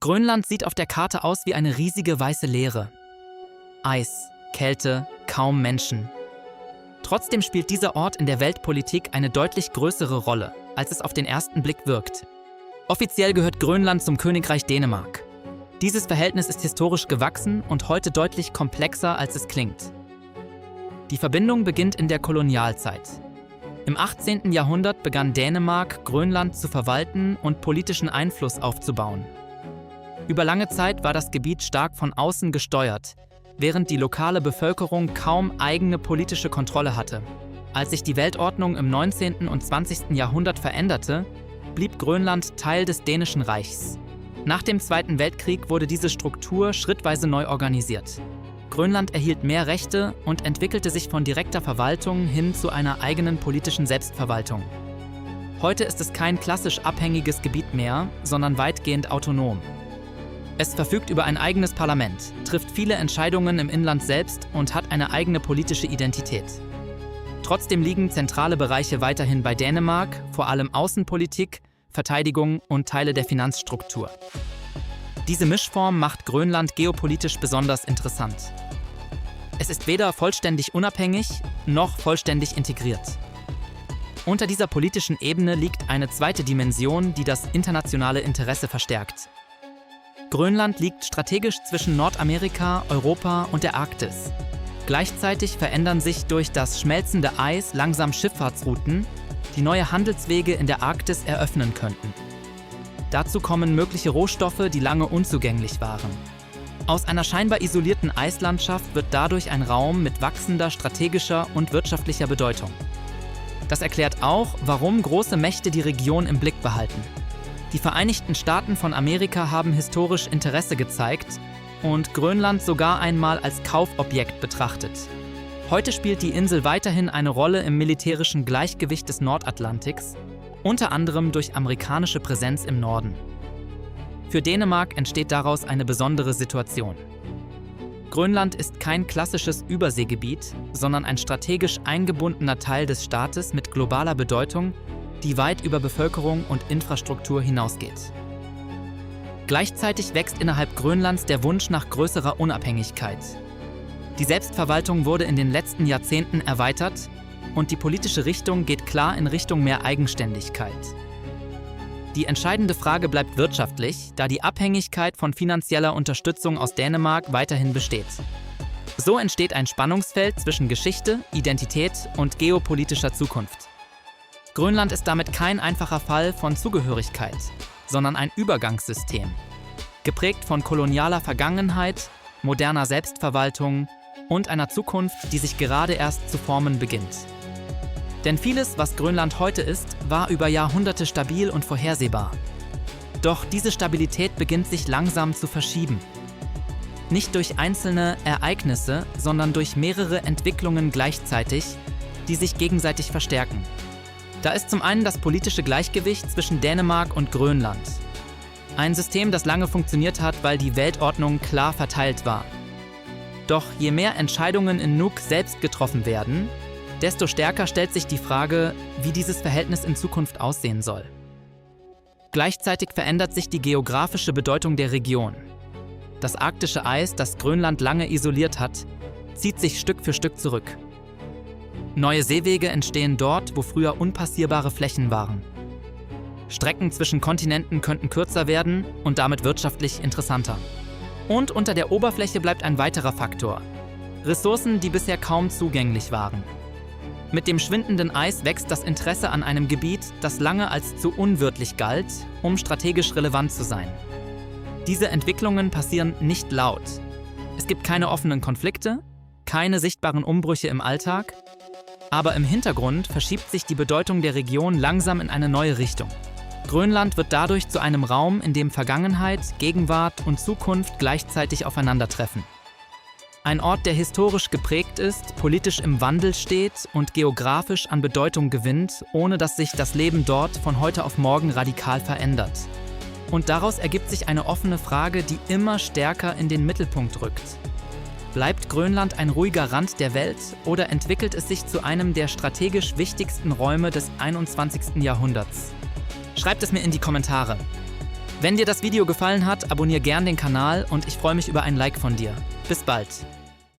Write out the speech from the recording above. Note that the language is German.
Grönland sieht auf der Karte aus wie eine riesige weiße Leere. Eis, Kälte, kaum Menschen. Trotzdem spielt dieser Ort in der Weltpolitik eine deutlich größere Rolle, als es auf den ersten Blick wirkt. Offiziell gehört Grönland zum Königreich Dänemark. Dieses Verhältnis ist historisch gewachsen und heute deutlich komplexer, als es klingt. Die Verbindung beginnt in der Kolonialzeit. Im 18. Jahrhundert begann Dänemark, Grönland zu verwalten und politischen Einfluss aufzubauen. Über lange Zeit war das Gebiet stark von außen gesteuert, während die lokale Bevölkerung kaum eigene politische Kontrolle hatte. Als sich die Weltordnung im 19. und 20. Jahrhundert veränderte, blieb Grönland Teil des Dänischen Reichs. Nach dem Zweiten Weltkrieg wurde diese Struktur schrittweise neu organisiert. Grönland erhielt mehr Rechte und entwickelte sich von direkter Verwaltung hin zu einer eigenen politischen Selbstverwaltung. Heute ist es kein klassisch abhängiges Gebiet mehr, sondern weitgehend autonom. Es verfügt über ein eigenes Parlament, trifft viele Entscheidungen im Inland selbst und hat eine eigene politische Identität. Trotzdem liegen zentrale Bereiche weiterhin bei Dänemark, vor allem Außenpolitik, Verteidigung und Teile der Finanzstruktur. Diese Mischform macht Grönland geopolitisch besonders interessant. Es ist weder vollständig unabhängig noch vollständig integriert. Unter dieser politischen Ebene liegt eine zweite Dimension, die das internationale Interesse verstärkt. Grönland liegt strategisch zwischen Nordamerika, Europa und der Arktis. Gleichzeitig verändern sich durch das schmelzende Eis langsam Schifffahrtsrouten, die neue Handelswege in der Arktis eröffnen könnten. Dazu kommen mögliche Rohstoffe, die lange unzugänglich waren. Aus einer scheinbar isolierten Eislandschaft wird dadurch ein Raum mit wachsender strategischer und wirtschaftlicher Bedeutung. Das erklärt auch, warum große Mächte die Region im Blick behalten. Die Vereinigten Staaten von Amerika haben historisch Interesse gezeigt und Grönland sogar einmal als Kaufobjekt betrachtet. Heute spielt die Insel weiterhin eine Rolle im militärischen Gleichgewicht des Nordatlantiks, unter anderem durch amerikanische Präsenz im Norden. Für Dänemark entsteht daraus eine besondere Situation. Grönland ist kein klassisches Überseegebiet, sondern ein strategisch eingebundener Teil des Staates mit globaler Bedeutung, die weit über Bevölkerung und Infrastruktur hinausgeht. Gleichzeitig wächst innerhalb Grönlands der Wunsch nach größerer Unabhängigkeit. Die Selbstverwaltung wurde in den letzten Jahrzehnten erweitert und die politische Richtung geht klar in Richtung mehr Eigenständigkeit. Die entscheidende Frage bleibt wirtschaftlich, da die Abhängigkeit von finanzieller Unterstützung aus Dänemark weiterhin besteht. So entsteht ein Spannungsfeld zwischen Geschichte, Identität und geopolitischer Zukunft. Grönland ist damit kein einfacher Fall von Zugehörigkeit, sondern ein Übergangssystem, geprägt von kolonialer Vergangenheit, moderner Selbstverwaltung und einer Zukunft, die sich gerade erst zu formen beginnt. Denn vieles, was Grönland heute ist, war über Jahrhunderte stabil und vorhersehbar. Doch diese Stabilität beginnt sich langsam zu verschieben. Nicht durch einzelne Ereignisse, sondern durch mehrere Entwicklungen gleichzeitig, die sich gegenseitig verstärken. Da ist zum einen das politische Gleichgewicht zwischen Dänemark und Grönland. Ein System, das lange funktioniert hat, weil die Weltordnung klar verteilt war. Doch je mehr Entscheidungen in Nuuk selbst getroffen werden, desto stärker stellt sich die Frage, wie dieses Verhältnis in Zukunft aussehen soll. Gleichzeitig verändert sich die geografische Bedeutung der Region. Das arktische Eis, das Grönland lange isoliert hat, zieht sich Stück für Stück zurück. Neue Seewege entstehen dort, wo früher unpassierbare Flächen waren. Strecken zwischen Kontinenten könnten kürzer werden und damit wirtschaftlich interessanter. Und unter der Oberfläche bleibt ein weiterer Faktor: Ressourcen, die bisher kaum zugänglich waren. Mit dem schwindenden Eis wächst das Interesse an einem Gebiet, das lange als zu unwirtlich galt, um strategisch relevant zu sein. Diese Entwicklungen passieren nicht laut. Es gibt keine offenen Konflikte, keine sichtbaren Umbrüche im Alltag, aber im Hintergrund verschiebt sich die Bedeutung der Region langsam in eine neue Richtung. Grönland wird dadurch zu einem Raum, in dem Vergangenheit, Gegenwart und Zukunft gleichzeitig aufeinandertreffen. Ein Ort, der historisch geprägt ist, politisch im Wandel steht und geografisch an Bedeutung gewinnt, ohne dass sich das Leben dort von heute auf morgen radikal verändert. Und daraus ergibt sich eine offene Frage, die immer stärker in den Mittelpunkt rückt. Bleibt Grönland ein ruhiger Rand der Welt oder entwickelt es sich zu einem der strategisch wichtigsten Räume des 21. Jahrhunderts? Schreibt es mir in die Kommentare. Wenn dir das Video gefallen hat, abonniere gern den Kanal und ich freue mich über ein Like von dir. Bis bald!